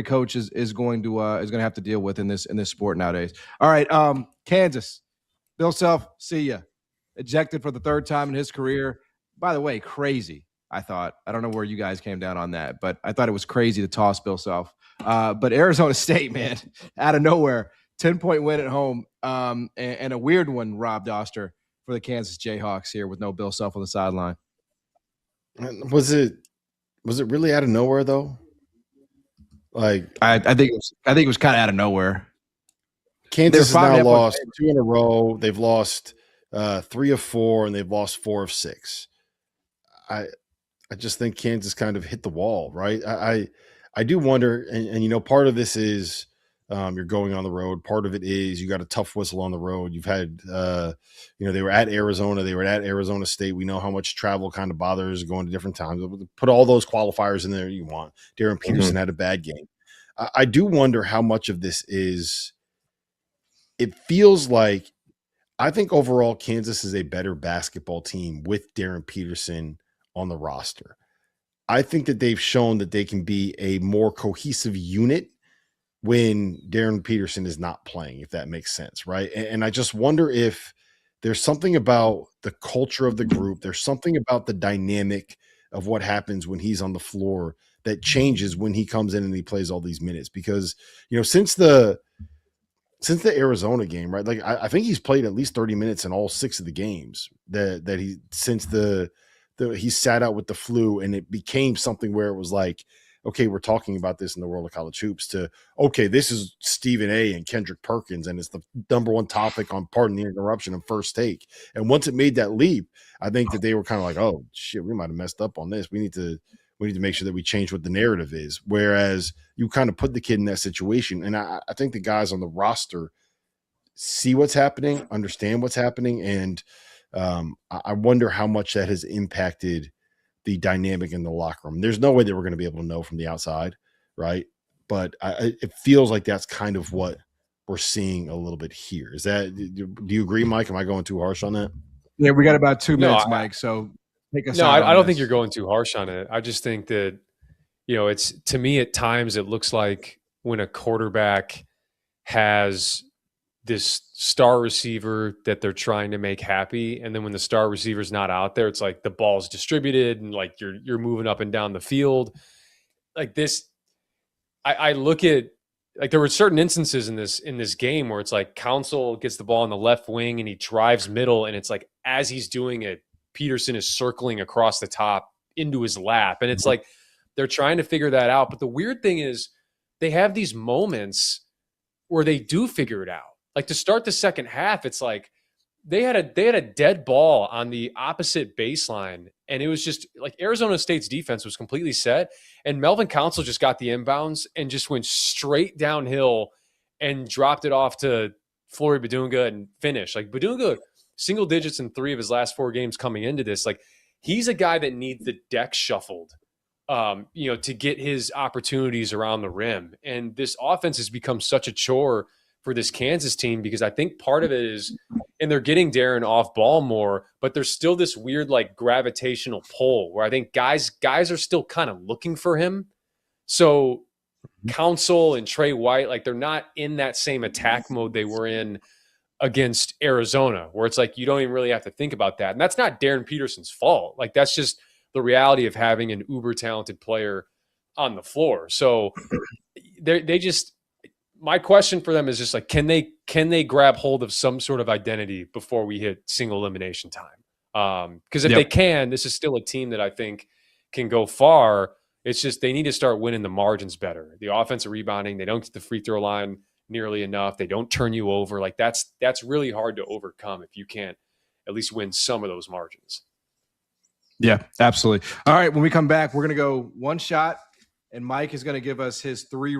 coach is going to have to deal with in this sport nowadays. All right, Kansas, Bill Self, see ya. Ejected for the third time in his career. By the way, crazy. I thought. I don't know where you guys came down on that, but I thought it was crazy to toss Bill Self. But Arizona State, man, out of nowhere, 10-point win at home, and a weird one, Rob Dauster, for the Kansas Jayhawks here with no Bill Self on the sideline. Was it really out of nowhere though? Like I think it was kind of out of nowhere. Kansas has now lost 2 in a row. They've lost 3 of 4, and they've lost 4 of 6. I just think Kansas kind of hit the wall, right? I do wonder, and part of this is you're going on the road. Part of it is you got a tough whistle on the road. You've had, they were at Arizona. They were at Arizona State. We know how much travel kind of bothers going to different times. Put all those qualifiers in there you want. Darryn Peterson had a bad game. I do wonder how much of this is – it feels like I think overall Kansas is a better basketball team with Darryn Peterson on the roster. I think that they've shown that they can be a more cohesive unit when Darryn Peterson is not playing, if that makes sense, right? And I just wonder if there's something about the culture of the group. There's something about the dynamic of what happens when he's on the floor that changes when he comes in and he plays all these minutes. Because, since the Arizona game, right? Like I think he's played at least 30 minutes in all 6 of the games that he since he sat out with the flu, and it became something where it was like, okay, we're talking about this in the world of college hoops to, okay, this is Stephen A. and Kendrick Perkins, and it's the number one topic on Pardon the Interruption and First Take. And once it made that leap, I think that they were kind of like, oh shit, we might have messed up on this. We need to make sure that we change what the narrative is. Whereas you kind of put the kid in that situation. And I think the guys on the roster see what's happening, understand what's happening. And I wonder how much that has impacted the dynamic in the locker room. There's no way that we're going to be able to know from the outside, right? But it feels like that's kind of what we're seeing a little bit here. Do you agree, Mike? Am I going too harsh on that? Yeah, we got about 2 minutes, Mike. So take us. No, I don't think you're going too harsh on it. I just think that, it's, to me, at times it looks like when a quarterback has this star receiver that they're trying to make happy, and then when the star receiver's not out there, it's like the ball's distributed and like you're moving up and down the field like this. I look at, like, there were certain instances in this game where it's like Council gets the ball on the left wing and he drives middle, and it's like as he's doing it, Peterson is circling across the top into his lap, and it's like they're trying to figure that out. But the weird thing is they have these moments where they do figure it out. Like to start the second half, it's like they had a dead ball on the opposite baseline, and it was just like Arizona State's defense was completely set, and Melvin Council just got the inbounds and just went straight downhill and dropped it off to Floyd Badunga and finished. Like Badunga, single digits in 3 of his last 4 games coming into this. Like he's a guy that needs the deck shuffled, to get his opportunities around the rim. And this offense has become such a chore for this Kansas team, because I think part of it is, and they're getting Darryn off ball more, but there's still this weird like gravitational pull where I think guys are still kind of looking for him. So Council and Trey White, like they're not in that same attack mode they were in against Arizona, where it's like you don't even really have to think about that. And that's not Darryn Peterson's fault. Like that's just the reality of having an uber talented player on the floor. So they just, my question for them is just like, can they grab hold of some sort of identity before we hit single elimination time? Because if they can, this is still a team that I think can go far. It's just they need to start winning the margins better. The offensive rebounding, they don't get the free throw line nearly enough. They don't turn you over. Like that's really hard to overcome if you can't at least win some of those margins. Yeah, absolutely. All right, when we come back, we're going to go one shot, and Mike is going to give us his 3